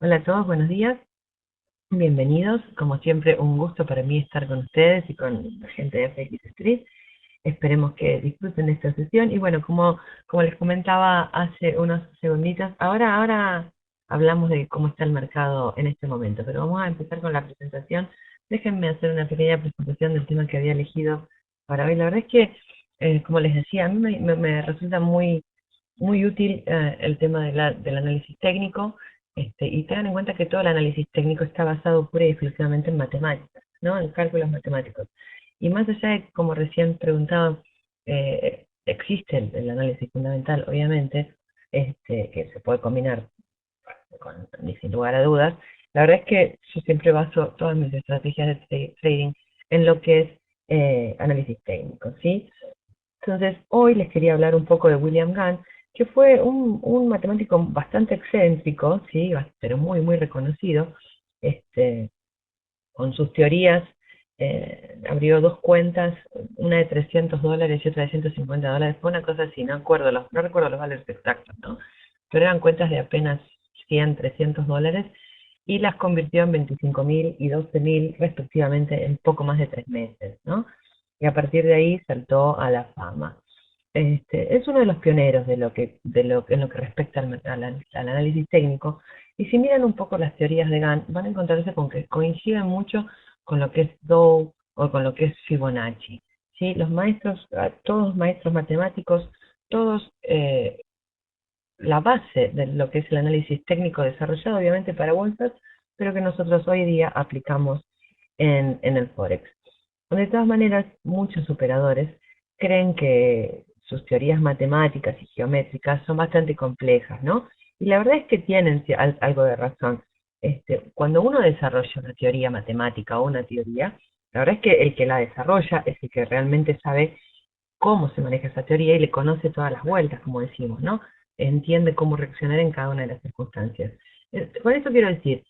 Hola a todos, buenos días, bienvenidos. Como siempre, un gusto para mí estar con ustedes y con la gente de FX Street. Esperemos que disfruten de esta sesión. Y bueno, como les comentaba hace unos segunditos, ahora hablamos de cómo está el mercado en este momento, pero vamos a empezar con la presentación. Déjenme hacer una pequeña presentación del tema que había elegido para hoy. La verdad es que, como les decía, a mí me resulta muy útil el tema del análisis técnico, y tengan en cuenta que todo el análisis técnico está basado pura y exclusivamente en matemáticas, ¿no? En cálculos matemáticos. Y más allá de, como recién preguntaba, existe el análisis fundamental, obviamente, que se puede combinar sin lugar a dudas. La verdad es que yo siempre baso todas mis estrategias de trading en lo que es análisis técnico, ¿sí? Entonces, hoy les quería hablar un poco de William Gann, que fue un matemático bastante excéntrico, sí, pero muy reconocido, este, con sus teorías. Abrió dos cuentas, una de $300 y otra de $150, fue una cosa así, no recuerdo los valores exactos, ¿no? Pero eran cuentas de apenas 100, $300, y las convirtió en 25.000 y 12.000 respectivamente en poco más de 3 meses, ¿no? Y a partir de ahí saltó a la fama. Es uno de los pioneros en lo que respecta al análisis técnico. Y si miran un poco las teorías de Gann, van a encontrarse con que coinciden mucho con lo que es Dow o con lo que es Fibonacci. ¿Sí? Los maestros, todos los maestros matemáticos, todos, la base de lo que es el análisis técnico desarrollado obviamente para bolsas, pero que nosotros hoy día aplicamos en el Forex. De todas maneras, muchos operadores creen que sus teorías matemáticas y geométricas son bastante complejas, ¿no? Y la verdad es que tienen algo de razón. Cuando uno desarrolla una teoría matemática o una teoría, la verdad es que el que la desarrolla es el que realmente sabe cómo se maneja esa teoría y le conoce todas las vueltas, como decimos, ¿no? Entiende cómo reaccionar en cada una de las circunstancias. Con eso quiero decir,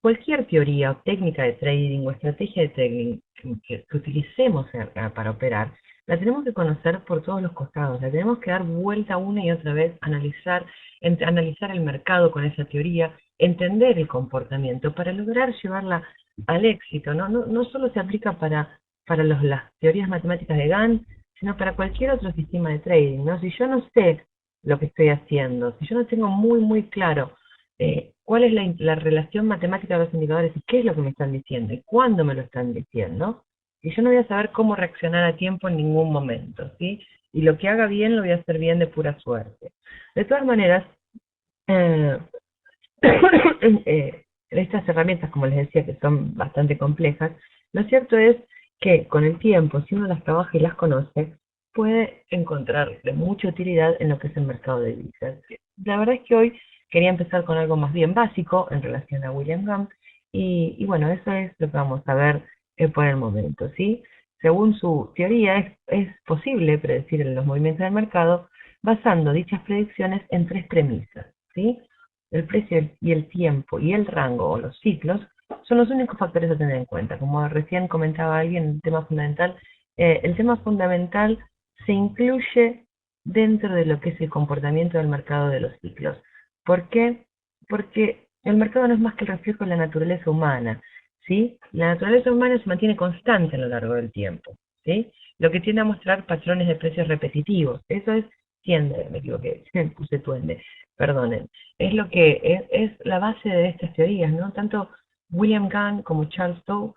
cualquier teoría o técnica de trading o estrategia de trading que utilicemos para operar, la tenemos que conocer por todos los costados, la tenemos que dar vuelta una y otra vez, analizar el mercado con esa teoría, entender el comportamiento para lograr llevarla al éxito, ¿no? No solo se aplica para las teorías matemáticas de Gann, sino para cualquier otro sistema de trading, ¿no? Si yo no sé lo que estoy haciendo, si yo no tengo muy claro cuál es la relación matemática de los indicadores y qué es lo que me están diciendo y cuándo me lo están diciendo, y yo no voy a saber cómo reaccionar a tiempo en ningún momento, ¿sí? Y lo que haga bien lo voy a hacer bien de pura suerte. De todas maneras, eh, estas herramientas, como les decía, que son bastante complejas, lo cierto es que con el tiempo, si uno las trabaja y las conoce, puede encontrar de mucha utilidad en lo que es el mercado de divisas. La verdad es que hoy quería empezar con algo más bien básico en relación a William Gump, y bueno, eso es lo que vamos a ver por el momento, ¿sí? Según su teoría, es posible predecir los movimientos del mercado basando dichas predicciones en tres premisas, ¿sí? El precio y el tiempo y el rango o los ciclos son los únicos factores a tener en cuenta. Como recién comentaba alguien, el tema fundamental se incluye dentro de lo que es el comportamiento del mercado de los ciclos. ¿Por qué? Porque el mercado no es más que el reflejo de la naturaleza humana, ¿sí? La naturaleza humana se mantiene constante a lo largo del tiempo, ¿sí? Lo que tiende a mostrar patrones de precios repetitivos. Eso tiende, me equivoqué, puse tuende, perdonen. Es la base de estas teorías, ¿no? Tanto William Gann como Charles Dow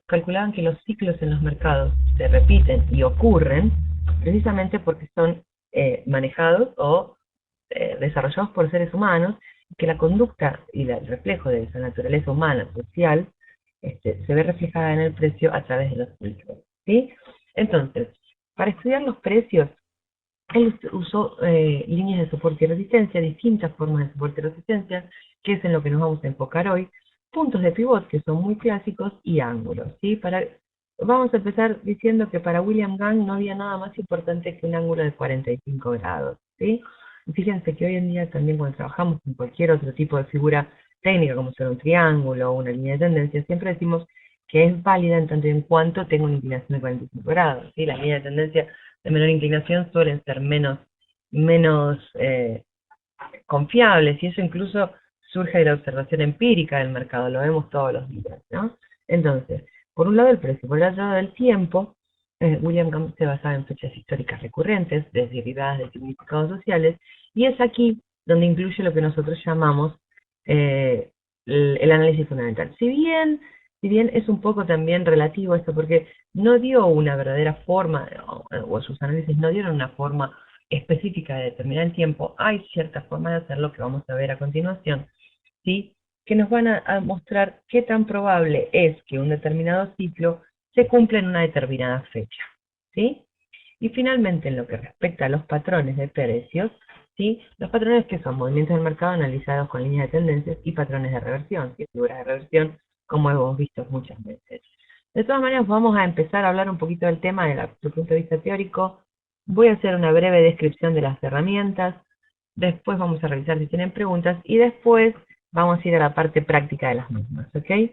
calculaban que los ciclos en los mercados se repiten y ocurren precisamente porque son manejados o desarrollados por seres humanos, y que la conducta y el reflejo de esa naturaleza humana social se ve reflejada en el precio a través de los ciclos, ¿sí? Entonces, para estudiar los precios, él usó líneas de soporte y resistencia, distintas formas de soporte y resistencia, que es en lo que nos vamos a enfocar hoy, puntos de pivot, que son muy clásicos, y ángulos, ¿sí? Vamos a empezar diciendo que para William Gann no había nada más importante que un ángulo de 45 grados, ¿sí? Y fíjense que hoy en día también cuando trabajamos con cualquier otro tipo de figura técnica, como ser un triángulo o una línea de tendencia, siempre decimos que es válida en tanto y en cuanto tenga una inclinación de 45 grados, ¿sí? La línea de tendencia de menor inclinación suelen ser menos confiables, y eso incluso surge de la observación empírica del mercado, lo vemos todos los días, ¿no? Entonces, por un lado el precio, por el otro lado el tiempo. William Gambit se basaba en fechas históricas recurrentes, derivadas de significados sociales, y es aquí donde incluye lo que nosotros llamamos el análisis fundamental. Si bien es un poco también relativo esto, porque no dio una verdadera forma, o sus análisis no dieron una forma específica de determinar el tiempo, hay ciertas formas de hacerlo que vamos a ver a continuación, ¿sí? Que nos van a mostrar qué tan probable es que un determinado ciclo se cumpla en una determinada fecha, ¿sí? Y finalmente, en lo que respecta a los patrones de precios, ¿sí? Los patrones que son movimientos del mercado analizados con líneas de tendencias y patrones de reversión, ¿sí? Figuras de reversión, como hemos visto muchas veces. De todas maneras, vamos a empezar a hablar un poquito del tema desde su punto de vista teórico. Voy a hacer una breve descripción de las herramientas, después vamos a revisar si tienen preguntas y después vamos a ir a la parte práctica de las mismas, ¿ok?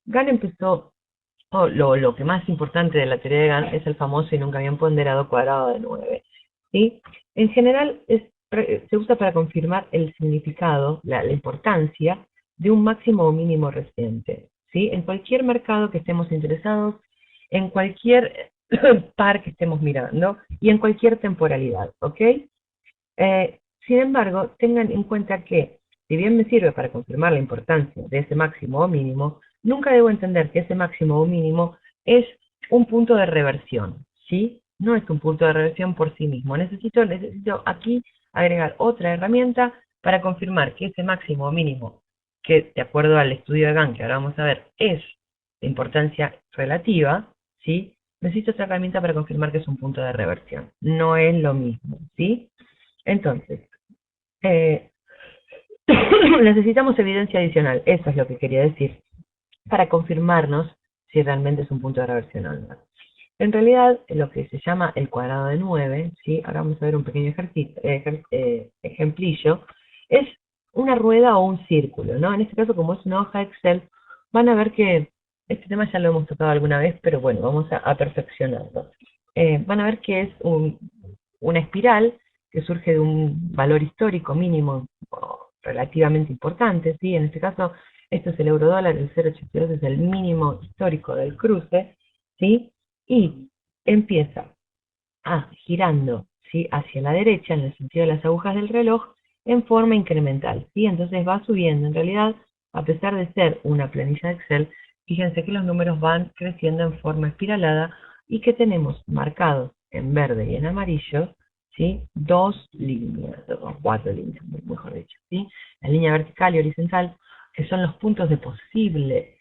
Gann empezó, lo que más importante de la teoría de Gann es el famoso y nunca bien ponderado cuadrado de 9, ¿sí? En general se usa para confirmar el significado, la importancia de un máximo o mínimo reciente, ¿sí? En cualquier mercado que estemos interesados, en cualquier par que estemos mirando y en cualquier temporalidad, ¿ok? Sin embargo, tengan en cuenta que, si bien me sirve para confirmar la importancia de ese máximo o mínimo, nunca debo entender que ese máximo o mínimo es un punto de reversión, ¿sí? No es un punto de reversión por sí mismo. Necesito aquí agregar otra herramienta para confirmar que ese máximo o mínimo, que de acuerdo al estudio de Gann, que ahora vamos a ver, es de importancia relativa, ¿sí? Necesito otra herramienta para confirmar que es un punto de reversión. No es lo mismo, ¿sí? Entonces, eh, necesitamos evidencia adicional, eso es lo que quería decir, para confirmarnos si realmente es un punto de reversión o no. En realidad, lo que se llama el cuadrado de 9, ¿sí? Ahora vamos a ver un pequeño ejemplillo, es una rueda o un círculo, ¿no? En este caso, como es una hoja Excel, van a ver que este tema ya lo hemos tocado alguna vez, pero bueno, vamos a perfeccionarlo. Van a ver que es una espiral que surge de un valor histórico mínimo relativamente importante, ¿sí? En este caso, esto es el eurodólar, el 0,82 es el mínimo histórico del cruce, ¿sí? Y empieza girando, ¿sí? Hacia la derecha, en el sentido de las agujas del reloj, en forma incremental, ¿sí? Entonces va subiendo. En realidad, a pesar de ser una planilla de Excel, fíjense que los números van creciendo en forma espiralada y que tenemos marcados en verde y en amarillo, ¿sí? Dos líneas, o cuatro líneas, mejor dicho, ¿sí? La línea vertical y horizontal, que son los puntos de posible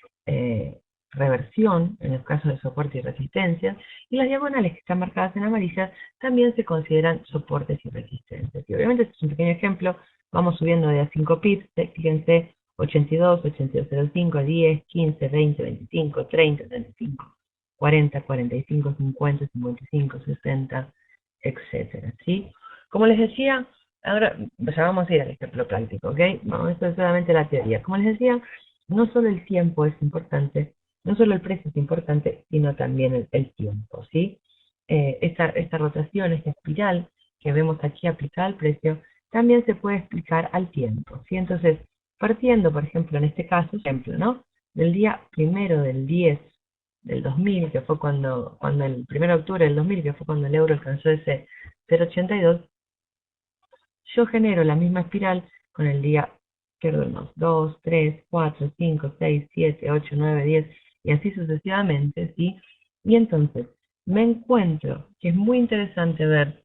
reversión, en los casos de soporte y resistencia, y las diagonales que están marcadas en amarillas también se consideran soportes y resistencias. Y obviamente este es un pequeño ejemplo, vamos subiendo de a 5 pips, fíjense, 82, 82.05, 10, 15, 20, 25, 30, 35, 40, 45, 50, 55, 60, etcétera, ¿sí? Como les decía, ahora ya vamos a ir al ejemplo práctico, ¿ok? Vamos, esto es solamente la teoría. Como les decía, no solo el tiempo es importante, no solo el precio es importante, sino también el tiempo, ¿sí? Esta rotación, esta espiral que vemos aquí aplicada al precio, también se puede explicar al tiempo, ¿sí? Entonces, partiendo, por ejemplo, en este caso, ejemplo, ¿no? Del día 1 del 10 del 2000, que fue cuando el 1 de octubre del 2000, que fue cuando el euro alcanzó ese 0,82, yo genero la misma espiral con el día, perdón, 2, 3, 4, 5, 6, 7, 8, 9, 10 y así sucesivamente, ¿sí? Y entonces me encuentro que es muy interesante ver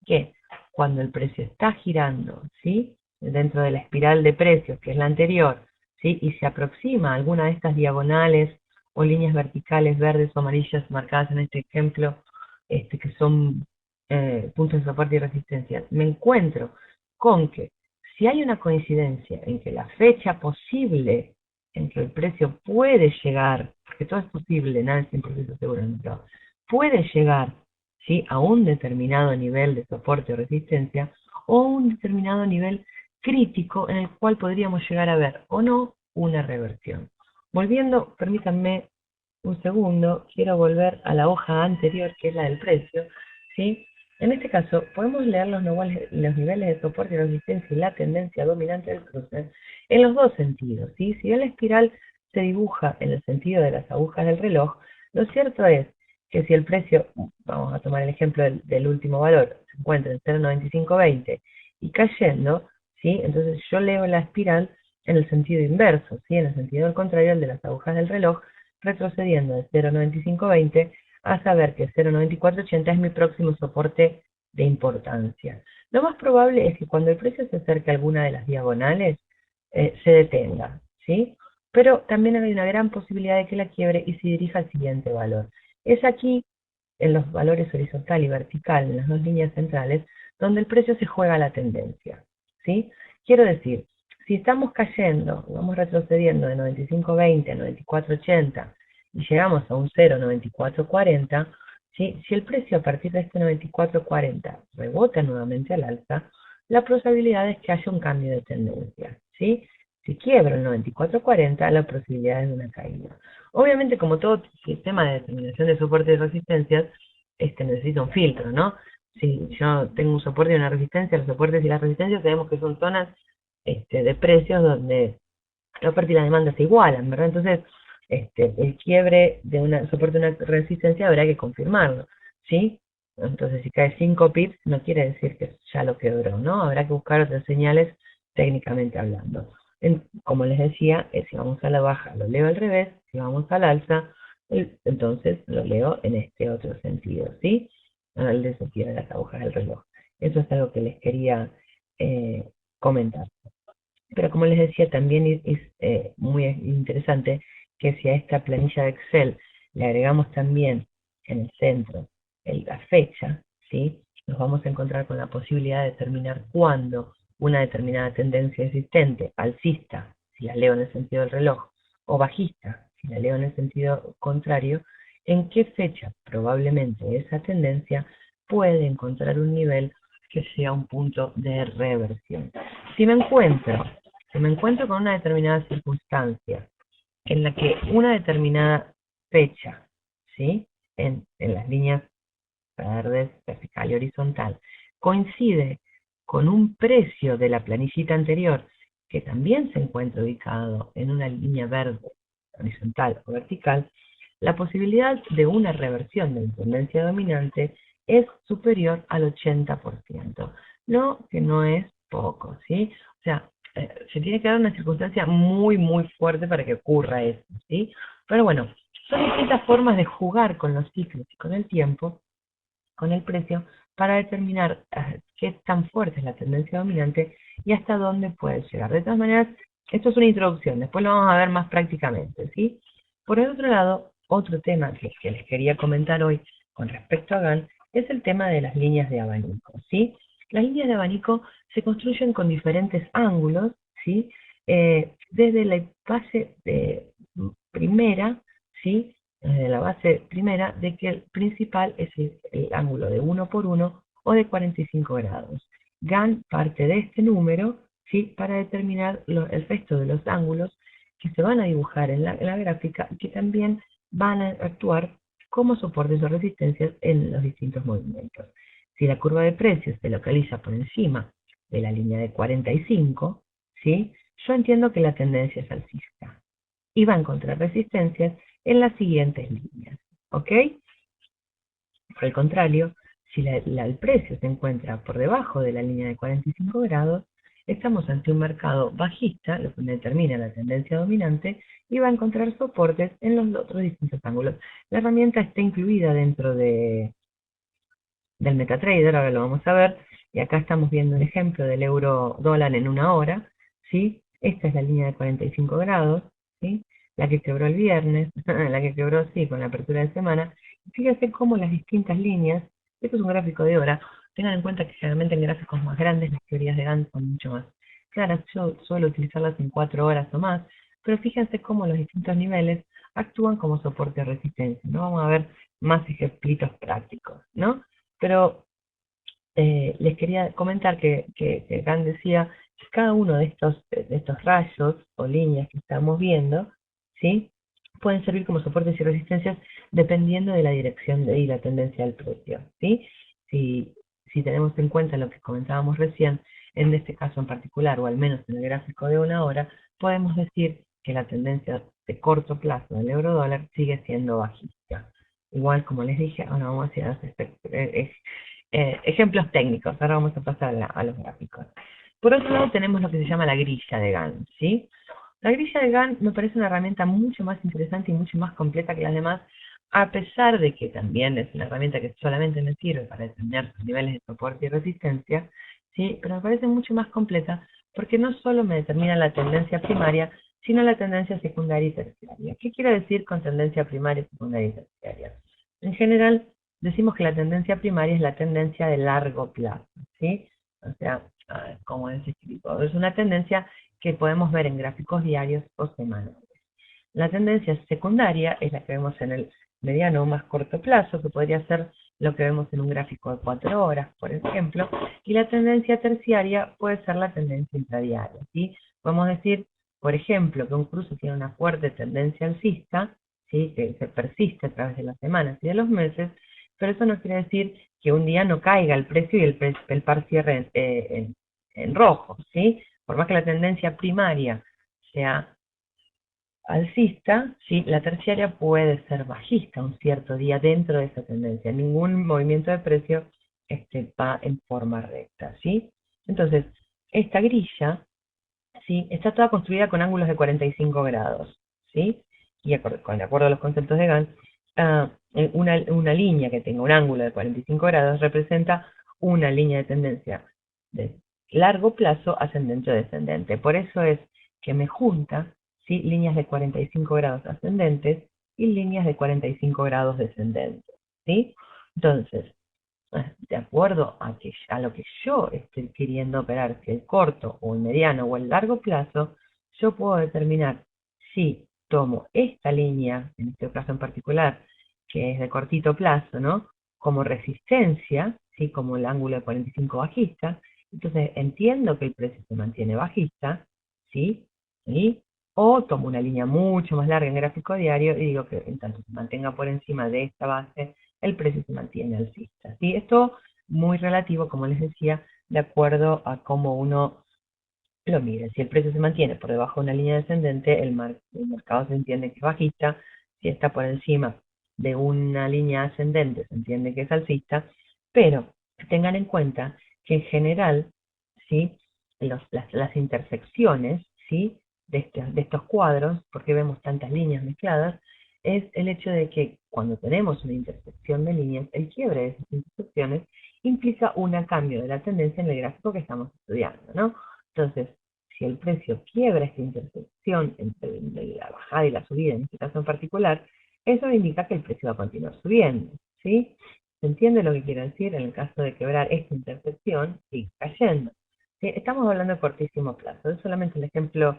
que cuando el precio está girando, ¿sí? Dentro de la espiral de precios, que es la anterior, ¿sí? Y se aproxima a alguna de estas diagonales o líneas verticales verdes o amarillas marcadas en este ejemplo, que son puntos de soporte y resistencia, me encuentro con que si hay una coincidencia en que la fecha posible en que el precio puede llegar, porque todo es posible, nada es 100% seguro en el mercado, puede llegar, ¿sí? A un determinado nivel de soporte o resistencia o un determinado nivel crítico en el cual podríamos llegar a ver o no una reversión. Volviendo, permítanme un segundo, quiero volver a la hoja anterior, que es la del precio, ¿sí? En este caso, podemos leer los niveles de soporte y resistencia y la tendencia dominante del cruce en los dos sentidos, ¿sí? Si bien la espiral se dibuja en el sentido de las agujas del reloj, lo cierto es que si el precio, vamos a tomar el ejemplo del último valor, se encuentra en 0,9520 y cayendo, ¿sí? Entonces yo leo la espiral en el sentido inverso, ¿sí? En el sentido al contrario al de las agujas del reloj, retrocediendo de 0,9520 a saber que 0,9480 es mi próximo soporte de importancia. Lo más probable es que cuando el precio se acerque a alguna de las diagonales, se detenga, ¿sí? Pero también hay una gran posibilidad de que la quiebre y se dirija al siguiente valor. Es aquí, en los valores horizontal y vertical, en las dos líneas centrales, donde el precio se juega la tendencia, ¿sí? Quiero decir, si estamos cayendo, vamos retrocediendo de 95.20 a 94.80 y llegamos a un 0,9440, ¿sí? Si el precio a partir de este 94.40 rebota nuevamente al alza, la probabilidad es que haya un cambio de tendencia, ¿sí? Si quiebra el 94.40, la posibilidad es de una caída. Obviamente, como todo sistema de determinación de soporte y resistencias, necesita un filtro, ¿no? Si yo tengo un soporte y una resistencia, los soportes y las resistencias sabemos que son zonas de precios donde la oferta y la demanda se igualan, ¿verdad? Entonces, el quiebre de una soporte de una resistencia habrá que confirmarlo, ¿sí? Entonces, si cae 5 pips, no quiere decir que ya lo quebró, ¿no? Habrá que buscar otras señales técnicamente hablando. Como les decía, si vamos a la baja lo leo al revés, si vamos al alza, entonces lo leo en este otro sentido, ¿sí? El de sentido de las agujas del reloj. Eso es algo que les quería comentar. Pero como les decía, también es muy interesante que si a esta planilla de Excel le agregamos también en el centro la fecha, ¿sí? Nos vamos a encontrar con la posibilidad de determinar cuándo una determinada tendencia existente, alcista, si la leo en el sentido del reloj, o bajista, si la leo en el sentido contrario, en qué fecha probablemente esa tendencia puede encontrar un nivel que sea un punto de reversión. Si me encuentro si me encuentro con una determinada circunstancia en la que una determinada fecha, ¿sí? En las líneas verdes, vertical y horizontal, coincide con un precio de la planillita anterior que también se encuentra ubicado en una línea verde, horizontal o vertical, la posibilidad de una reversión de la tendencia dominante es superior al 80%, lo que no es poco, ¿sí? O sea, se tiene que dar una circunstancia muy, muy fuerte para que ocurra eso, ¿sí? Pero bueno, son distintas formas de jugar con los ciclos y con el tiempo, con el precio, para determinar qué tan fuerte es la tendencia dominante y hasta dónde puede llegar. De todas maneras, esto es una introducción, después lo vamos a ver más prácticamente, ¿sí? Por el otro lado, otro tema que les quería comentar hoy con respecto a GAN es el tema de las líneas de abanico, ¿sí? Las líneas de abanico se construyen con diferentes ángulos, ¿sí? Desde la base primera, ¿sí? Desde la base primera de que el principal es el ángulo de 1 por 1 o de 45 grados. GAN parte de este número, ¿sí? Para determinar el resto de los ángulos que se van a dibujar en la gráfica y que también van a actuar como soportes o resistencias en los distintos movimientos. Si la curva de precios se localiza por encima de la línea de 45, ¿sí? Yo entiendo que la tendencia es alcista y va a encontrar resistencias en las siguientes líneas, ¿ok? Por el contrario, si el precio se encuentra por debajo de la línea de 45 grados, estamos ante un mercado bajista, lo que determina la tendencia dominante, y va a encontrar soportes en los otros distintos ángulos. La herramienta está incluida dentro del MetaTrader, ahora lo vamos a ver, y acá estamos viendo un ejemplo del euro dólar en una hora, ¿sí? Esta es la línea de 45 grados, ¿sí? La que quebró el viernes, la que quebró, sí, con la apertura de semana. Fíjense cómo las distintas líneas, esto es un gráfico de hora, tengan en cuenta que generalmente en gráficos más grandes las teorías de Gantt son mucho más claras, yo suelo utilizarlas en 4 horas o más, pero fíjense cómo los distintos niveles actúan como soporte de resistencia, ¿no? Vamos a ver más ejemplitos prácticos, ¿no? Pero les quería comentar que Kant decía que cada uno de estos rayos o líneas que estamos viendo, ¿sí? Pueden servir como soportes y resistencias dependiendo de la dirección y la tendencia del precio, ¿sí? Si si tenemos en cuenta lo que comentábamos recién, en este caso en particular, o al menos en el gráfico de una hora, podemos decir que la tendencia de corto plazo del euro dólar sigue siendo bajista. Igual, como les dije, ahora vamos a hacer ejemplos técnicos. Ahora vamos a pasar a los gráficos. Por otro lado, tenemos lo que se llama la grilla de Gantt, ¿sí? La grilla de Gantt me parece una herramienta mucho más interesante y mucho más completa que las demás, a pesar de que también es una herramienta que solamente me sirve para determinar sus niveles de soporte y resistencia, ¿sí? Pero me parece mucho más completa porque no solo me determina la tendencia primaria, sino la tendencia secundaria y terciaria. ¿Qué quiero decir con tendencia primaria, secundaria y terciaria? En general, decimos que la tendencia primaria es la tendencia de largo plazo, ¿sí? O sea, como es escrito, es una tendencia que podemos ver en gráficos diarios o semanales. La tendencia secundaria es la que vemos en el mediano o más corto plazo, que podría ser lo que vemos en un gráfico de 4 horas, por ejemplo, y la tendencia terciaria puede ser la tendencia intradiaria, ¿sí? Podemos decir, por ejemplo, que un cruce tiene una fuerte tendencia alcista, ¿sí? Que se persiste a través de las semanas y de los meses, pero eso no quiere decir que un día no caiga el precio y el par cierre en rojo, ¿sí? Por más que la tendencia primaria sea alcista, ¿sí? La terciaria puede ser bajista un cierto día dentro de esa tendencia. Ningún movimiento de precio va en forma recta, ¿sí? Entonces, esta grilla, ¿sí? Está toda construida con ángulos de 45 grados, ¿sí? Y de acuerdo a los conceptos de Gantt, una línea que tenga un ángulo de 45 grados representa una línea de tendencia de largo plazo ascendente o descendente. Por eso es que me junta, ¿sí? Líneas de 45 grados ascendentes y líneas de 45 grados descendentes, ¿sí? Entonces, de acuerdo a lo que yo estoy queriendo operar, si el corto o el mediano o el largo plazo, yo puedo determinar si tomo esta línea, en este caso en particular, que es de cortito plazo, ¿no? Como resistencia, ¿sí? Como el ángulo de 45 bajista, entonces entiendo que el precio se mantiene bajista, ¿sí? ¿Sí? O tomo una línea mucho más larga en gráfico diario y digo que en tanto se mantenga por encima de esta base, el precio se mantiene alcista, ¿sí? Esto muy relativo, como les decía, de acuerdo a cómo uno lo mire. Si el precio se mantiene por debajo de una línea descendente, el mercado se entiende que es bajista. Si está por encima de una línea ascendente, se entiende que es alcista. Pero tengan en cuenta que en general, ¿sí? Las intersecciones, ¿sí? De estos cuadros, porque vemos tantas líneas mezcladas, es el hecho de que cuando tenemos una intersección de líneas, el quiebre de esas intersecciones implica un cambio de la tendencia en el gráfico que estamos estudiando, ¿no? Entonces, si el precio quiebra esta intersección entre la bajada y la subida, en este caso en particular, eso indica que el precio va a continuar subiendo, ¿sí? ¿Se entiende lo que quiero decir? En el caso de quebrar esta intersección, sigue cayendo. ¿Sí? Estamos hablando de cortísimo plazo. Es solamente el ejemplo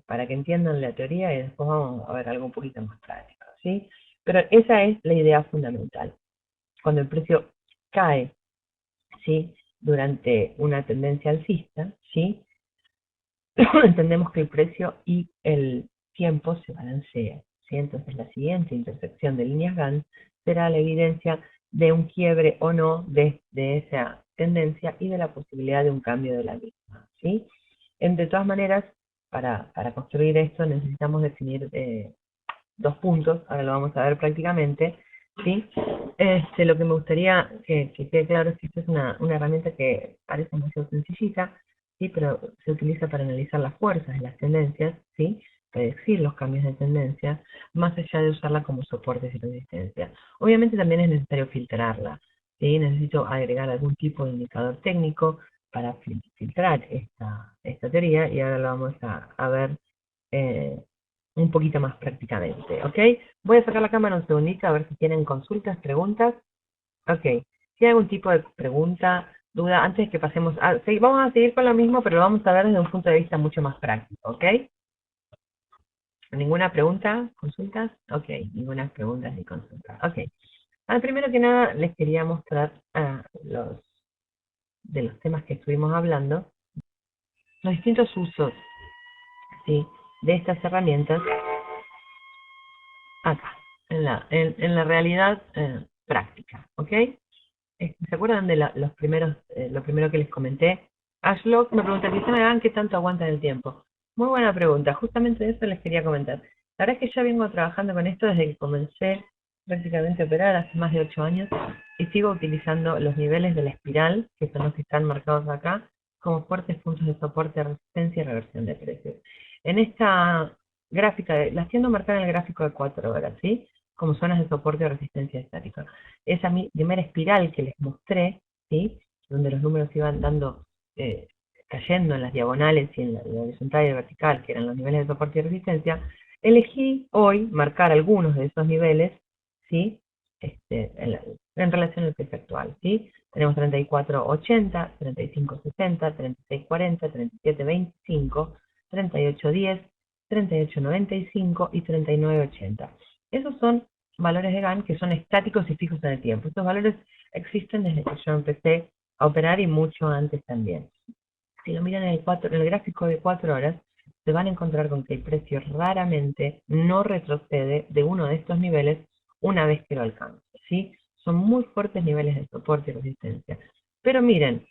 para que entiendan la teoría y después vamos a ver algo un poquito más práctico, ¿sí? Pero esa es la idea fundamental. Cuando el precio cae, ¿sí? Durante una tendencia alcista, ¿sí? Entendemos que el precio y el tiempo se balancean, ¿sí? Entonces la siguiente intersección de líneas Gantt será la evidencia de un quiebre o no de esa tendencia y de la posibilidad de un cambio de la misma, ¿sí? De todas maneras, para construir esto necesitamos definir dos puntos, ahora lo vamos a ver prácticamente, ¿sí? Lo que me gustaría que quede claro es que esta es una herramienta que parece demasiado sencillita, ¿sí? Pero se utiliza para analizar las fuerzas de las tendencias, ¿sí? Predecir los cambios de tendencia, más allá de usarla como soporte de resistencia. Obviamente también es necesario filtrarla, ¿sí? Necesito agregar algún tipo de indicador técnico para filtrar esta teoría y ahora lo vamos a ver eh, un poquito más prácticamente, ¿ok? Voy a sacar la cámara un segundito a ver si tienen consultas, preguntas. Ok, si hay algún tipo de pregunta, duda, antes que pasemos a... Sí, vamos a seguir con lo mismo, pero lo vamos a ver desde un punto de vista mucho más práctico, ¿ok? ¿Ninguna pregunta? ¿Consultas? Ok, ninguna pregunta ni consultas. Ok. Primero que nada, les quería mostrar de los temas que estuvimos hablando, los distintos usos, ¿sí? De estas herramientas acá, en la realidad práctica, ¿ok? ¿Se acuerdan de los primeros, lo primero que les comenté? Ashlock me pregunta, quizá me hagan qué tanto aguanta en el tiempo. Muy buena pregunta, justamente de eso les quería comentar. La verdad es que yo vengo trabajando con esto desde que comencé prácticamente a operar hace más de 8 años y sigo utilizando los niveles de la espiral, que son los que están marcados acá, como fuertes puntos de soporte, resistencia y reversión de precios. En esta gráfica, la haciendo marcar en el gráfico de 4 horas, ¿sí? Como zonas de soporte o resistencia estática. Esa primera espiral que les mostré, ¿sí? Donde los números iban dando, cayendo en las diagonales y en la horizontal y la vertical, que eran los niveles de soporte y resistencia, elegí hoy marcar algunos de esos niveles, ¿sí? En relación al precio actual, ¿sí? Tenemos 34.80, 35.60, 36.40, 37.25, 38.10, 38.95 y 39.80. Esos son valores de GAN que son estáticos y fijos en el tiempo. Estos valores existen desde que yo empecé a operar y mucho antes también. Si lo miran en el gráfico de 4 horas, se van a encontrar con que el precio raramente no retrocede de uno de estos niveles una vez que lo alcanza, ¿sí? Son muy fuertes niveles de soporte y resistencia. Pero miren,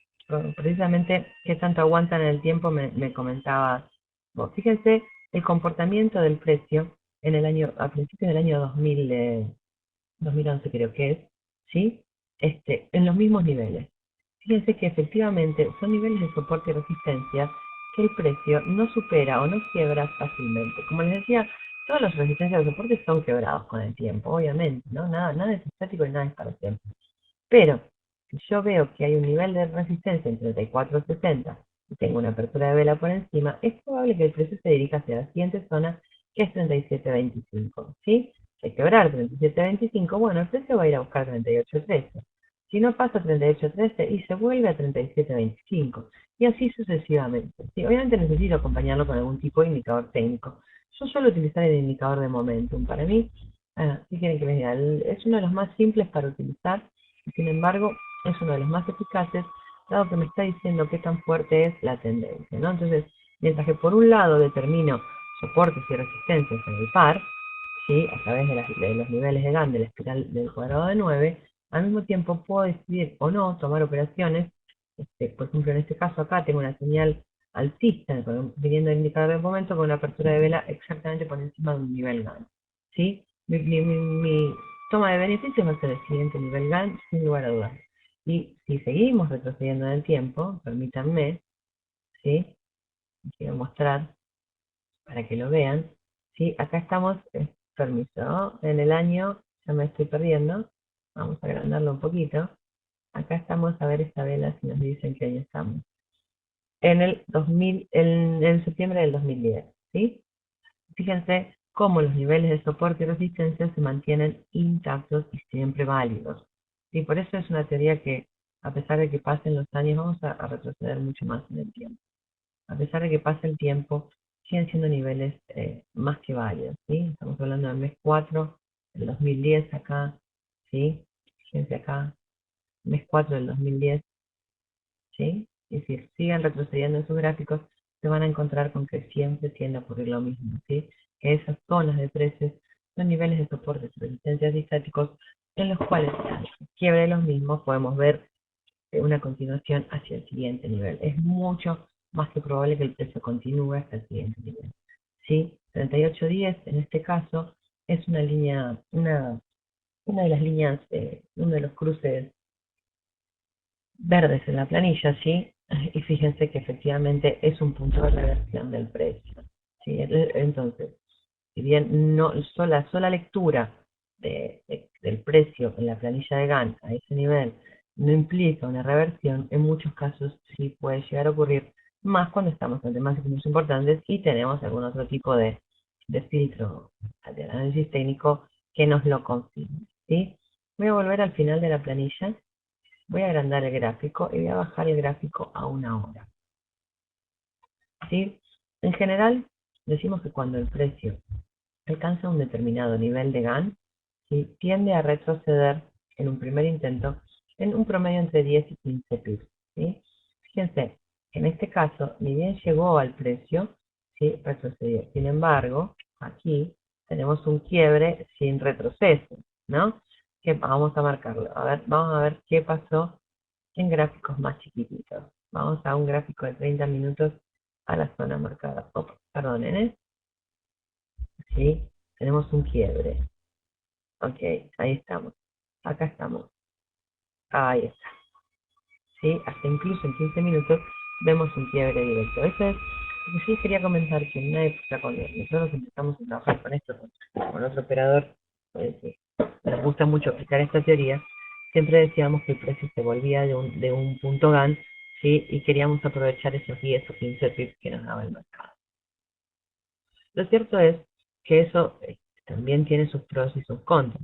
precisamente qué tanto aguantan en el tiempo me comentaba vos. Fíjense el comportamiento del precio en el año, a principios del año 2011 creo que es, ¿sí? En los mismos niveles. Fíjense que efectivamente son niveles de soporte y resistencia que el precio no supera o no quiebra fácilmente. Como les decía, todas las resistencias de soporte son quebrados con el tiempo, obviamente, ¿no? Nada es estático y nada es para siempre. Pero, si yo veo que hay un nivel de resistencia en 34.60 y tengo una apertura de vela por encima, es probable que el precio se dirija hacia la siguiente zona, que es 37.25, ¿sí? Al quebrar 37.25, bueno, el precio va a ir a buscar 38.13. Si no pasa 38.13 y se vuelve a 37.25, y así sucesivamente. ¿Sí? Obviamente necesito acompañarlo con algún tipo de indicador técnico. Yo suelo utilizar el indicador de momentum. Para mí, ¿qué quieren que les diga? Es uno de los más simples para utilizar y sin embargo es uno de los más eficaces, dado que me está diciendo qué tan fuerte es la tendencia, ¿no? Entonces, mientras que por un lado determino soportes y resistencias en el par, ¿sí? A través de los niveles de GAN de la espiral del cuadrado de 9, al mismo tiempo puedo decidir o no tomar operaciones. Por ejemplo, en este caso acá tengo una señal alcista, viniendo a indicar de momento con una apertura de vela exactamente por encima de un nivel GAN, ¿sí? Mi toma de beneficios va a ser el siguiente nivel GAN, sin lugar a dudas. Y si seguimos retrocediendo en el tiempo, permítanme, ¿sí? Quiero mostrar para que lo vean, ¿sí? Acá estamos, permiso, en el año, ya me estoy perdiendo, vamos a agrandarlo un poquito. Acá estamos a ver esta vela si nos dicen qué año estamos. En el 2000, en septiembre del 2010, ¿sí? Fíjense cómo los niveles de soporte y resistencia se mantienen intactos y siempre válidos. Y por eso es una teoría que, a pesar de que pasen los años, vamos a retroceder mucho más en el tiempo. A pesar de que pase el tiempo, siguen siendo niveles más que válidos, ¿sí? Estamos hablando del mes 4 del 2010 acá, ¿sí? Fíjense acá, mes 4 del 2010, ¿sí? Y si siguen retrocediendo en sus gráficos, se van a encontrar con que siempre tiende a ocurrir lo mismo, ¿sí? Que esas zonas de precios son niveles de soporte y resistencias estáticos en los cuales al quiebre de los mismos podemos ver una continuación hacia el siguiente nivel. Es mucho más que probable que el precio continúe hasta el siguiente nivel, ¿sí? 38.10 en este caso es una línea, una de las líneas, uno de los cruces verdes en la planilla, ¿sí? Y fíjense que efectivamente es un punto de reversión del precio, ¿sí? Entonces, si bien no sola lectura del precio en la planilla de GAN a ese nivel no implica una reversión, en muchos casos sí puede llegar a ocurrir, más cuando estamos ante máximos importantes y tenemos algún otro tipo de filtro de análisis técnico que nos lo confirme, ¿sí? Voy a volver al final de la planilla. Voy a agrandar el gráfico y voy a bajar el gráfico a una hora, ¿sí? En general, decimos que cuando el precio alcanza un determinado nivel de GAN, ¿sí? Tiende a retroceder en un primer intento en un promedio entre 10 y 15 pips, ¿sí? Fíjense, en este caso, ni bien llegó al precio, ¿sí? Retrocedió. Sin embargo, aquí tenemos un quiebre sin retroceso, ¿no? Vamos a marcarlo. A ver, vamos a ver qué pasó en gráficos más chiquititos. Vamos a un gráfico de 30 minutos a la zona marcada. Opa, perdonen, ¿eh? Sí, tenemos un quiebre. Ok, ahí estamos. Acá estamos. Ahí está. ¿Sí? Hasta incluso en 15 minutos vemos un quiebre directo. Eso es lo que sí quería comentar, que en una época cuando nosotros empezamos a trabajar con esto, con otro operador, sí, nos gusta mucho aplicar esta teoría, siempre decíamos que el precio se volvía de un punto GAN, ¿sí? Y queríamos aprovechar esos 10 o 15 pips que nos daba el mercado. Lo cierto es que eso también tiene sus pros y sus contras,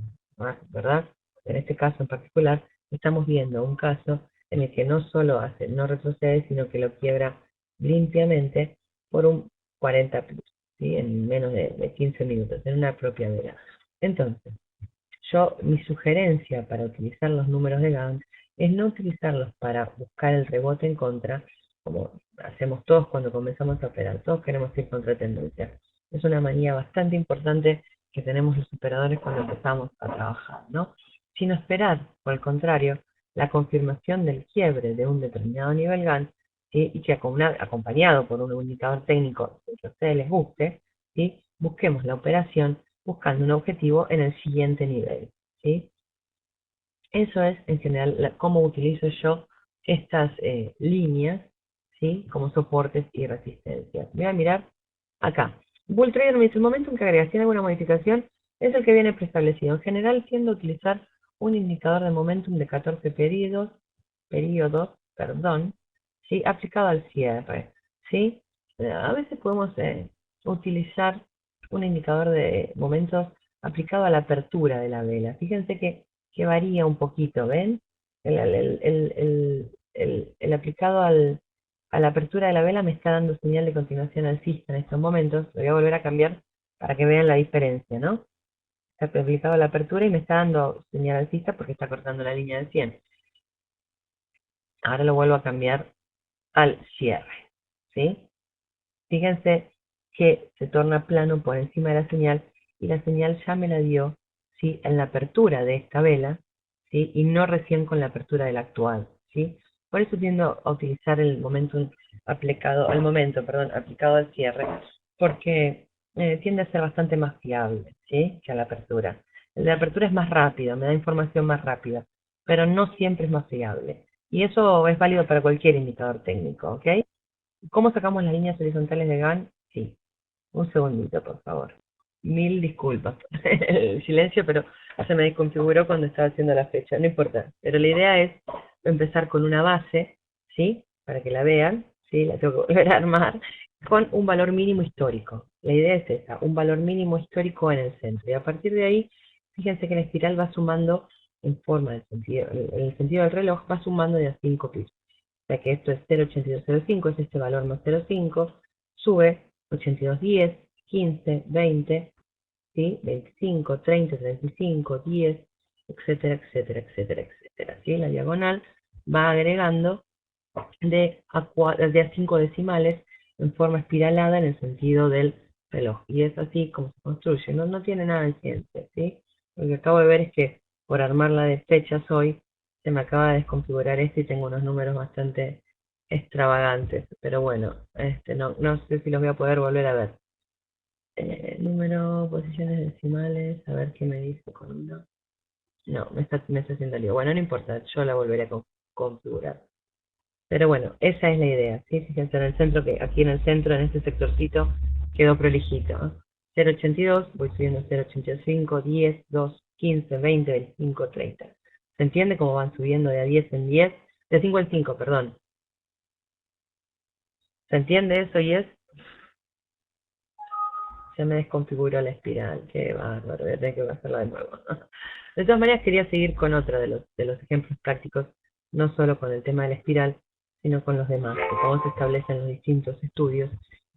¿verdad? En este caso en particular, estamos viendo un caso en el que no solo no retrocede, sino que lo quiebra limpiamente por un 40 pips, ¿sí? En menos de 15 minutos, en una propia vela. Entonces, mi sugerencia para utilizar los números de Gantt es no utilizarlos para buscar el rebote en contra, como hacemos todos cuando comenzamos a operar. Todos queremos ir contra tendencia. Es una manía bastante importante que tenemos los operadores cuando empezamos a trabajar, ¿no? Sino esperar, por el contrario, la confirmación del quiebre de un determinado nivel Gantt, ¿sí? Y que acompañado por un indicador técnico que a ustedes les guste, ¿sí? Busquemos la operación buscando un objetivo en el siguiente nivel, ¿sí? Eso es, en general, cómo utilizo yo estas líneas, ¿sí? Como soportes y resistencias. Voy a mirar acá. Bull Trader me dice, el momento en que agregación alguna modificación es el que viene preestablecido. En general, tiendo a utilizar un indicador de momentum de 14 periodos, perdón, ¿sí? Aplicado al cierre, ¿sí? A veces podemos utilizar un indicador de momentos aplicado a la apertura de la vela. Fíjense que varía un poquito, ¿ven? El aplicado a la apertura de la vela me está dando señal de continuación alcista en estos momentos. Lo voy a volver a cambiar para que vean la diferencia, ¿no? Está aplicado a la apertura y me está dando señal alcista porque está cortando la línea de 100. Ahora lo vuelvo a cambiar al cierre, ¿sí? Fíjense que se torna plano por encima de la señal y la señal ya me la dio, ¿sí? En la apertura de esta vela, ¿sí? Y no recién con la apertura de la actual, ¿sí? Por eso tiendo a utilizar el momento aplicado al cierre, porque tiende a ser bastante más fiable, ¿sí? Que a la apertura. El de la apertura es más rápido, me da información más rápida, pero no siempre es más fiable. Y eso es válido para cualquier indicador técnico, ¿ok? ¿Cómo sacamos las líneas horizontales de GAN? Sí, un segundito, por favor. Mil disculpas el silencio, pero se me desconfiguró cuando estaba haciendo la fecha, no importa. Pero la idea es empezar con una base, ¿sí? Para que la vean, ¿sí? La tengo que volver a armar, con un valor mínimo histórico. La idea es esa, un valor mínimo histórico en el centro. Y a partir de ahí, fíjense que la espiral va sumando en forma del sentido, en el sentido del reloj, va sumando de a 5 pisos. O sea que esto es 0,8205, es este valor más 0,5, sube 8210, 15, 20, ¿sí? 25, 30, 35, 10, etcétera, etcétera, etcétera, etcétera. ¿Sí? La diagonal va agregando de a 5 decimales en forma espiralada en el sentido del reloj. Y es así como se construye. No, no tiene nada de ciencia, ¿sí? Lo que acabo de ver es que por armarla de fechas hoy se me acaba de desconfigurar esto y tengo unos números bastante extravagantes. Pero bueno, no sé si los voy a poder volver a ver. Número, posiciones decimales, a ver qué me dice con uno. No, me está haciendo lío. Bueno, no importa, yo la volveré a configurar. Pero bueno, esa es la idea, ¿sí? Fíjense en el centro, que aquí en el centro, en este sectorcito, quedó prolijito, ¿eh? 0,82, voy subiendo 0,85, 10, 2, 15, 20, 25, 30. ¿Se entiende cómo van subiendo de a 10 en 10? De 5 en 5, perdón. ¿Se entiende eso y es? Se me desconfiguró la espiral, qué bárbaro, voy a tener que hacerla de nuevo. De todas maneras, quería seguir con otro de los ejemplos prácticos, no solo con el tema de la espiral, sino con los demás, de cómo se establecen los distintos estudios,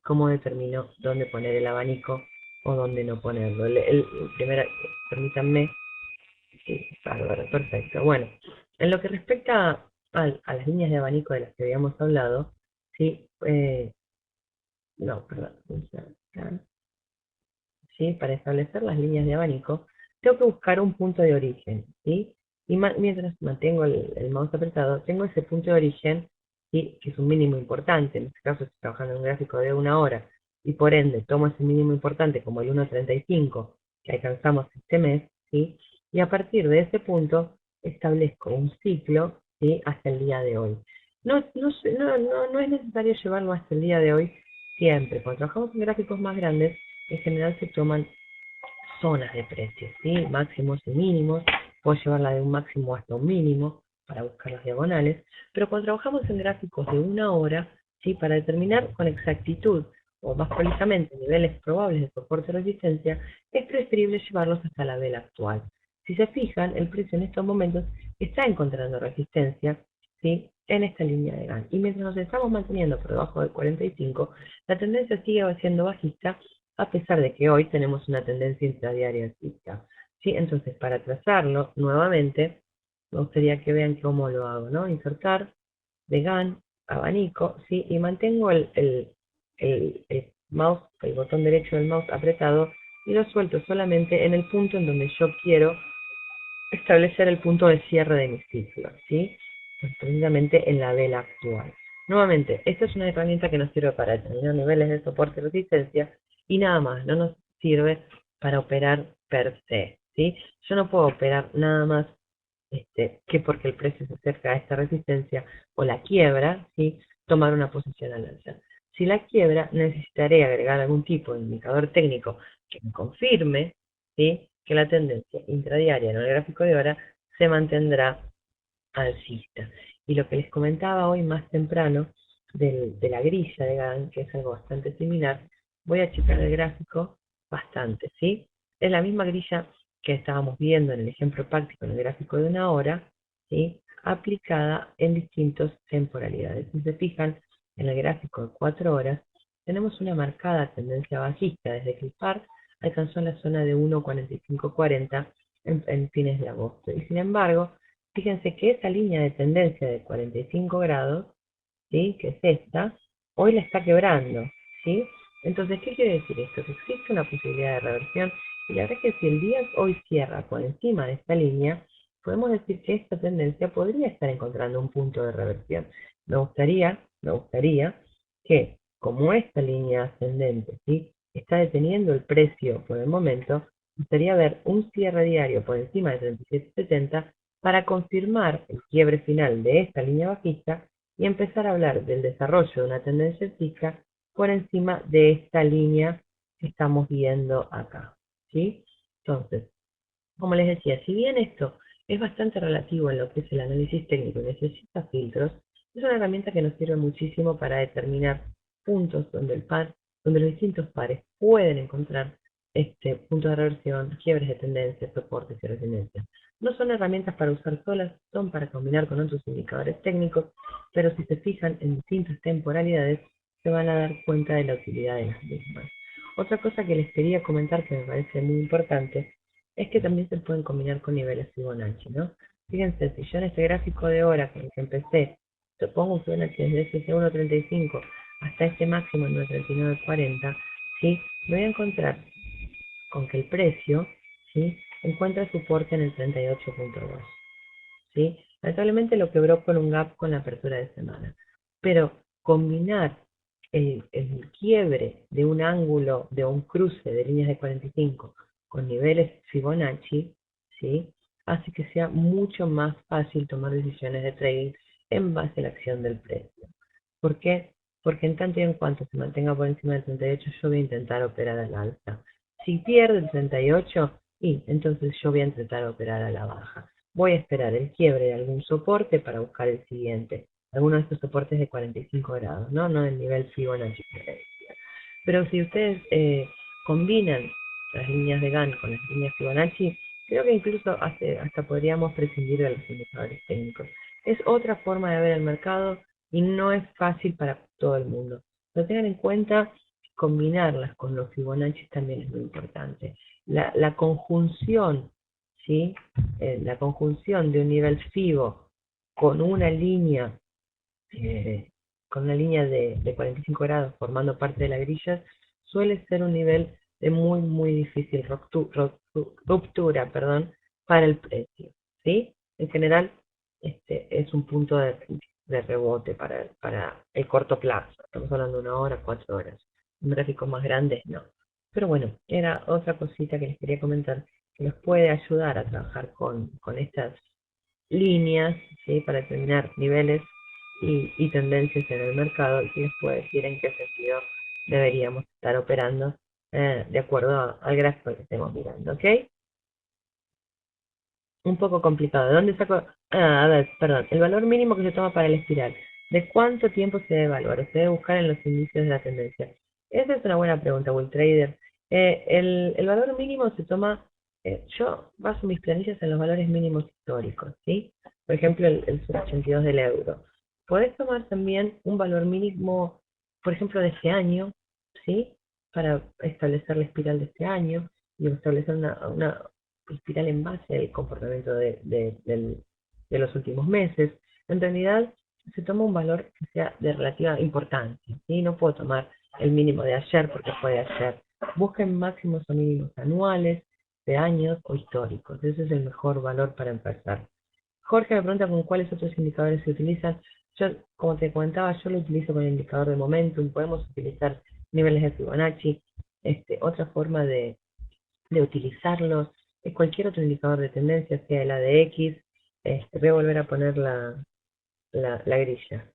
cómo determino dónde poner el abanico o dónde no ponerlo. Primero, permítanme, sí, bárbaro, perfecto. Bueno, en lo que respecta a las líneas de abanico de las que habíamos hablado, sí, no, perdón, ¿sí? Para establecer las líneas de abanico, tengo que buscar un punto de origen, ¿sí? Y mientras mantengo el mouse apretado, tengo ese punto de origen, ¿sí? Que es un mínimo importante. En este caso estoy trabajando en un gráfico de 1 hora y por ende tomo ese mínimo importante como el 1.35 que alcanzamos este mes, ¿sí? Y a partir de ese punto establezco un ciclo, ¿sí? Hasta el día de hoy. No es necesario llevarlo hasta el día de hoy siempre. Cuando trabajamos en gráficos más grandes, en general se toman zonas de precios, ¿sí? Máximos y mínimos. Puedo llevarla de un máximo hasta un mínimo para buscar las diagonales. Pero cuando trabajamos en gráficos de 1 hora, ¿sí? Para determinar con exactitud o más precisamente niveles probables de soporte y resistencia, es preferible llevarlos hasta la vela actual. Si se fijan, el precio en estos momentos está encontrando resistencia, ¿sí? En esta línea de GAN. Y mientras nos estamos manteniendo por debajo de 45, la tendencia sigue siendo bajista, a pesar de que hoy tenemos una tendencia intradiaria alcista. ¿Sí? Entonces, para trazarlo nuevamente, me gustaría que vean cómo lo hago, ¿no? Insertar, de GAN, abanico, ¿sí? Y mantengo el mouse, el botón derecho del mouse apretado y lo suelto solamente en el punto en donde yo quiero establecer el punto de cierre de mi ciclo, ¿sí? Pues precisamente en la vela actual. Nuevamente, esta es una herramienta que nos sirve para determinar niveles de soporte y resistencia y nada más, no nos sirve para operar per se, ¿sí? Yo no puedo operar nada más que porque el precio se acerca a esta resistencia o la quiebra, ¿sí? Tomar una posición al alza. Si la quiebra, necesitaré agregar algún tipo de indicador técnico que me confirme, ¿sí? Que la tendencia intradiaria en el gráfico de hora se mantendrá alcista. Y lo que les comentaba hoy más temprano de la grilla de Gann, que es algo bastante similar, voy a achicar el gráfico bastante, ¿sí? Es la misma grilla que estábamos viendo en el ejemplo práctico en el gráfico de 1 hora, ¿sí? Aplicada en distintas temporalidades. Si se fijan, en el gráfico de 4 horas, tenemos una marcada tendencia bajista desde que el par alcanzó la zona de 1.4540 en fines de agosto. Y sin embargo, fíjense que esa línea de tendencia de 45 grados, ¿sí? Que es esta, hoy la está quebrando, ¿sí? Entonces, ¿qué quiere decir esto? Que existe una posibilidad de reversión y la verdad es que si el día hoy cierra por encima de esta línea, podemos decir que esta tendencia podría estar encontrando un punto de reversión. Me gustaría que, como esta línea ascendente, ¿sí? Está deteniendo el precio por el momento, me gustaría ver un cierre diario por encima de 37.70 para confirmar el quiebre final de esta línea bajista y empezar a hablar del desarrollo de una tendencia alcista por encima de esta línea que estamos viendo acá, ¿sí? Entonces, como les decía, si bien esto es bastante relativo en lo que es el análisis técnico y necesita filtros, es una herramienta que nos sirve muchísimo para determinar puntos donde los distintos pares pueden encontrar puntos de reversión, quiebres de tendencia, soportes y resistencias. No son herramientas para usar solas, son para combinar con otros indicadores técnicos, pero si se fijan en distintas temporalidades, se van a dar cuenta de la utilidad de las mismas. Otra cosa que les quería comentar que me parece muy importante es que también se pueden combinar con niveles Fibonacci, ¿no? Fíjense, si yo en este gráfico de hora con el que empecé, te pongo un Fibonacci desde ese 1.35 hasta este máximo en 1.3940, ¿sí? Me voy a encontrar con que el precio, ¿sí? Encuentra soporte en el 38.2, ¿sí? Lamentablemente lo quebró con un gap con la apertura de semana. Pero combinar el quiebre de un ángulo, de un cruce de líneas de 45 con niveles Fibonacci, ¿sí? Hace que sea mucho más fácil tomar decisiones de trading en base a la acción del precio. ¿Por qué? Porque en tanto y en cuanto se mantenga por encima del 38, yo voy a intentar operar al alza. Si pierde el 38, y entonces yo voy a intentar operar a la baja. Voy a esperar el quiebre de algún soporte para buscar el siguiente. Alguno de estos soportes de 45 grados, ¿no? No del nivel Fibonacci que decía. Pero si ustedes combinan las líneas de GAN con las líneas Fibonacci, creo que incluso hasta podríamos prescindir de los indicadores técnicos. Es otra forma de ver el mercado y no es fácil para todo el mundo. Pero tengan en cuenta, combinarlas con los Fibonacci también es muy importante. La conjunción, ¿sí? La conjunción de un nivel Fibo con una línea, con una línea de 45 grados formando parte de la grilla, suele ser un nivel de muy, muy difícil ruptura, perdón, para el precio, ¿sí? En general, es un punto de rebote para el corto plazo. Estamos hablando de 1 hora, 4 horas. Un gráfico más grande, no. Pero bueno, era otra cosita que les quería comentar que nos puede ayudar a trabajar con estas líneas, ¿sí? Para determinar niveles y tendencias en el mercado y que les puede decir en qué sentido deberíamos estar operando de acuerdo al gráfico que estemos mirando, ¿ok? Un poco complicado. ¿De dónde saco? A ver, perdón. El valor mínimo que se toma para la espiral. ¿De cuánto tiempo se debe evaluar? Se debe buscar en los indicios de la tendencia. Esa es una buena pregunta, Bull Trader. El valor mínimo se toma, yo baso mis planillas en los valores mínimos históricos, ¿sí? Por ejemplo, el sub 82 del euro. Podés tomar también un valor mínimo, por ejemplo, de este año, ¿sí? Para establecer la espiral de este año y establecer una espiral en base al comportamiento de los últimos meses. En realidad, se toma un valor que sea de relativa importancia, ¿sí? No puedo tomar el mínimo de ayer porque fue de ayer. Busquen máximos o mínimos anuales, de años o históricos. Ese es el mejor valor para empezar. Jorge me pregunta con cuáles otros indicadores se utilizan. Yo, como te comentaba, yo lo utilizo con el indicador de momentum. Podemos utilizar niveles de Fibonacci. Otra forma de utilizarlos, cualquier otro indicador de tendencia, sea el ADX, voy a volver a poner la grilla,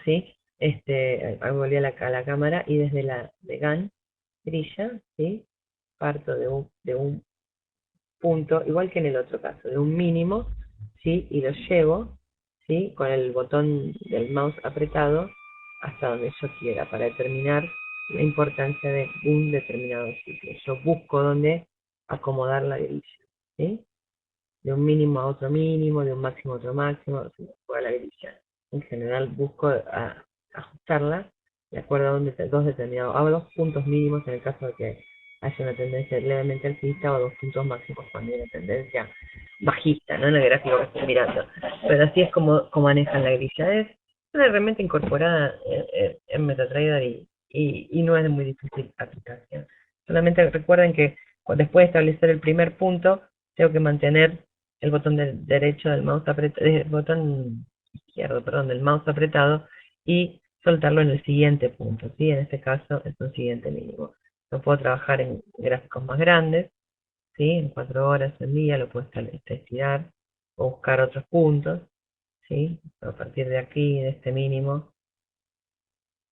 ¿sí? Ahí volví a la cámara y desde la de GAN, grilla, ¿sí? Parto de un punto, igual que en el otro caso, de un mínimo, ¿sí? Y lo llevo, ¿sí? Con el botón del mouse apretado hasta donde yo quiera para determinar la importancia de un determinado ciclo. Yo busco dónde acomodar la grilla, ¿sí? De un mínimo a otro mínimo, de un máximo a otro máximo, a la grilla. En general busco ajustarla de acuerdo a dos determinados, a dos puntos mínimos en el caso de que haya una tendencia levemente alcista o dos puntos máximos cuando hay una tendencia bajista, ¿no? En el gráfico que estoy mirando. Pero así es como manejan la grilla. Es una herramienta incorporada en MetaTrader y no es de muy difícil aplicación. Solamente recuerden que después de establecer el primer punto, tengo que mantener el botón derecho del mouse apretado, el botón izquierdo, perdón, del mouse apretado y soltarlo en el siguiente punto, ¿sí? En este caso es un siguiente mínimo. Lo puedo trabajar en gráficos más grandes, ¿sí? En 4 horas al día lo puedo estirar o buscar otros puntos, ¿sí? A partir de aquí, de este mínimo.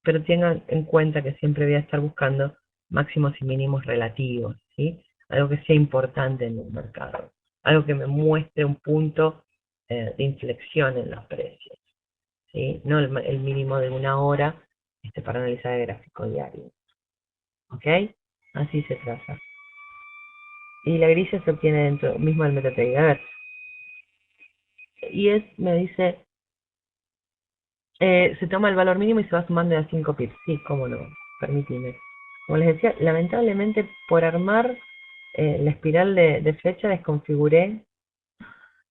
Pero tengan en cuenta que siempre voy a estar buscando máximos y mínimos relativos, ¿sí? Algo que sea importante en el mercado, algo que me muestre un punto de inflexión en los precios, ¿sí? No el mínimo de 1 hora para analizar el gráfico diario, ¿ok? Así se traza. Y la grilla se obtiene dentro mismo del MetaTrader. A ver, y me dice, se toma el valor mínimo y se va sumando de a 5 pips. Sí, cómo no, permíteme. Como les decía, lamentablemente por armar la espiral de fecha desconfiguré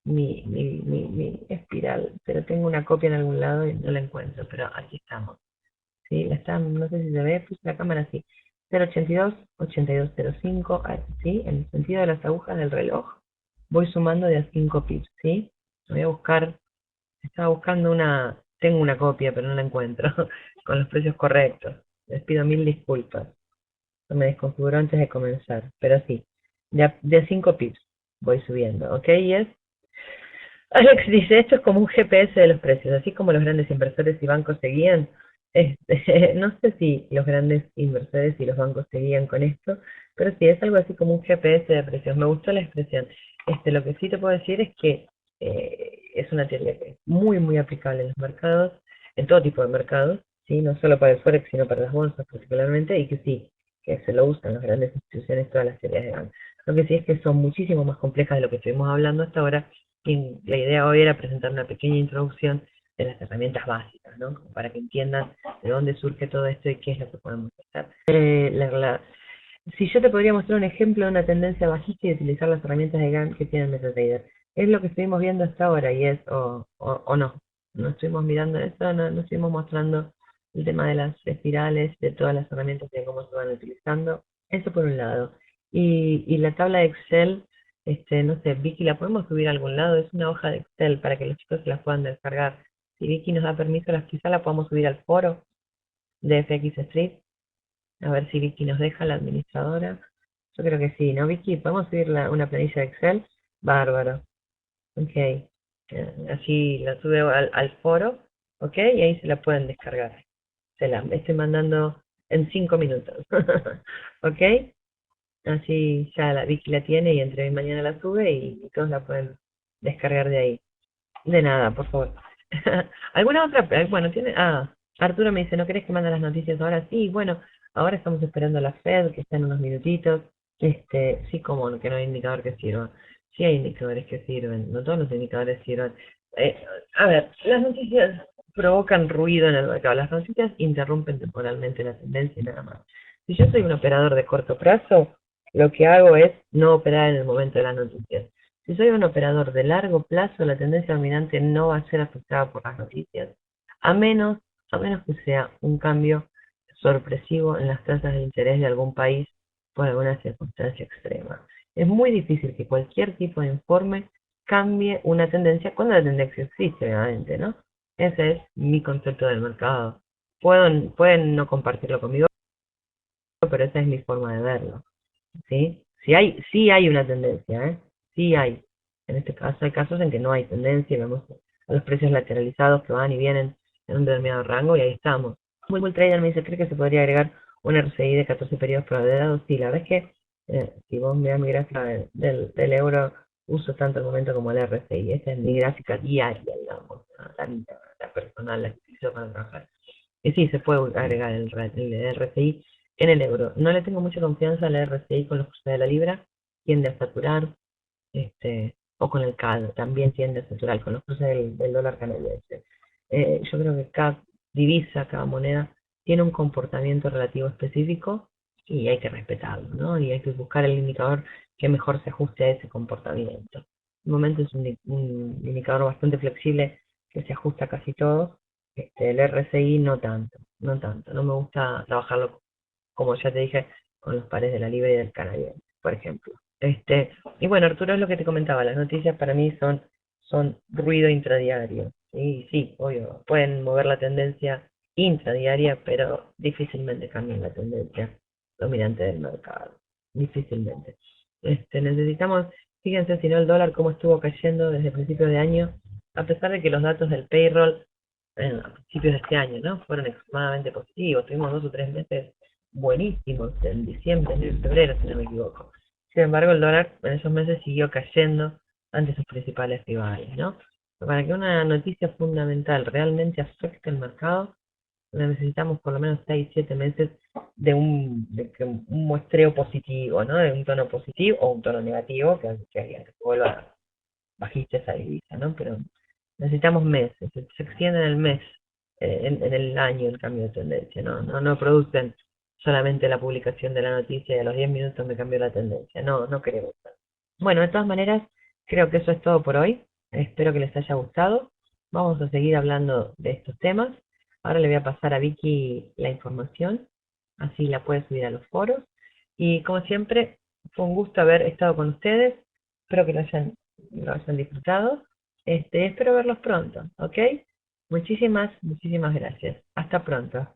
mi espiral, pero tengo una copia en algún lado y no la encuentro, pero aquí estamos. ¿Sí? No sé si se ve, puse la cámara así. 082, 8205, ¿sí? En el sentido de las agujas del reloj, voy sumando de a 5 pips, ¿sí? Voy a buscar, estaba buscando tengo una copia, pero no la encuentro, con los precios correctos. Les pido mil disculpas. Me desconfiguró antes de comenzar, pero sí, de a 5 pips voy subiendo, ¿ok? Alex dice, esto es como un GPS de los precios, así como los grandes inversores y bancos seguían. No sé si los grandes inversores y los bancos seguían con esto, pero sí, es algo así como un GPS de precios. Me gustó la expresión. Lo que sí te puedo decir es que es una teoría que es muy, muy aplicable en los mercados, en todo tipo de mercados, ¿sí? No solo para el Forex, sino para las bolsas particularmente, y que sí, que se lo usan las grandes instituciones, todas las teorías de bancos. Lo que sí es que son muchísimo más complejas de lo que estuvimos hablando hasta ahora y la idea hoy era presentar una pequeña introducción de las herramientas básicas, ¿no? Como para que entiendan de dónde surge todo esto y qué es lo que podemos hacer. Si yo te podría mostrar un ejemplo de una tendencia bajista y utilizar las herramientas de GAN que tiene MetaTrader, es lo que estuvimos viendo hasta ahora y es, o no, no estuvimos mirando eso, no estuvimos mostrando el tema de las espirales, de todas las herramientas y de cómo se van utilizando. Eso por un lado. Y la tabla de Excel, no sé, Vicky, ¿la podemos subir a algún lado? Es una hoja de Excel para que los chicos se la puedan descargar. Si Vicky nos da permiso, quizá la podamos subir al foro de FX Street. A ver si Vicky nos deja, la administradora. Yo creo que sí, ¿no, Vicky? ¿Podemos subir una planilla de Excel? Bárbaro. Ok. Así la sube al foro, ¿ok? Y ahí se la pueden descargar. Se la estoy mandando en 5 minutos. ¿Ok? Así ya la Vicky la tiene y entre hoy y mañana la sube y todos la pueden descargar de ahí. De nada, por favor. ¿Alguna otra? Bueno, tiene. Arturo me dice, ¿no querés que mande las noticias ahora? Sí, bueno, ahora estamos esperando a la Fed, que está en unos minutitos. Sí, como no, que no hay indicador que sirva. Sí hay indicadores que sirven, no todos los indicadores sirven. Eh, a ver, las noticias provocan ruido en el mercado. Las noticias interrumpen temporalmente la tendencia y nada más. Si yo soy un operador de corto plazo, lo que hago es no operar en el momento de las noticias. Si soy un operador de largo plazo, la tendencia dominante no va a ser afectada por las noticias, a menos, a menos que sea un cambio sorpresivo en las tasas de interés de algún país por alguna circunstancia extrema. Es muy difícil que cualquier tipo de informe cambie una tendencia cuando la tendencia existe, obviamente, ¿no? Ese es mi concepto del mercado. Pueden no compartirlo conmigo, pero esa es mi forma de verlo. ¿Sí? Sí hay una tendencia, ¿eh? Sí hay. En este caso hay casos en que no hay tendencia, vemos a los precios lateralizados que van y vienen en un determinado rango y ahí estamos. Bull Trader me dice, ¿cree que se podría agregar un RSI de 14 periodos prolongados? Sí, la verdad es que si vos mirás mi gráfica del euro, uso tanto el momento como el RSI. Esa es mi gráfica diaria, digamos, la personal, la que utilizo para trabajar. Y sí, se puede agregar el RSI en el euro. No le tengo mucha confianza al RSI con los cruces de la libra, tiende a saturar, o con el CAD, también tiende a saturar con los cruces del dólar canadiense. Yo creo que cada divisa, cada moneda tiene un comportamiento relativo específico y hay que respetarlo, ¿no? Y hay que buscar el indicador que mejor se ajuste a ese comportamiento. De momento es un indicador bastante flexible que se ajusta a casi todo. El RSI no tanto, no tanto. No me gusta trabajarlo, como ya te dije, con los pares de la libra y del canadiense, por ejemplo. Y bueno, Arturo, es lo que te comentaba, las noticias para mí son ruido intradiario. Y sí, obvio, pueden mover la tendencia intradiaria, pero difícilmente cambian la tendencia dominante del mercado. Difícilmente. Necesitamos, fíjense si no el dólar cómo estuvo cayendo desde el principio de año, a pesar de que los datos del payroll a principios de este año, ¿no? Fueron extremadamente positivos. Tuvimos 2 o 3 meses buenísimos en diciembre, en febrero, si no me equivoco. Sin embargo, el dólar en esos meses siguió cayendo ante sus principales rivales, ¿no? Para que una noticia fundamental realmente afecte el mercado, necesitamos por lo menos 6 o 7 meses de un muestreo positivo, ¿no? De un tono positivo o un tono negativo que haría que se vuelva bajista esa divisa, ¿no? Pero necesitamos meses, se extiende en el mes, en el año el cambio de tendencia, no producen solamente la publicación de la noticia y a los 10 minutos me cambió la tendencia, no queremos eso. Bueno, de todas maneras, creo que eso es todo por hoy, espero que les haya gustado, vamos a seguir hablando de estos temas, ahora le voy a pasar a Vicky la información, así la puede subir a los foros, y como siempre, fue un gusto haber estado con ustedes, espero que lo hayan disfrutado. Espero verlos pronto, ¿ok? Muchísimas gracias. Hasta pronto.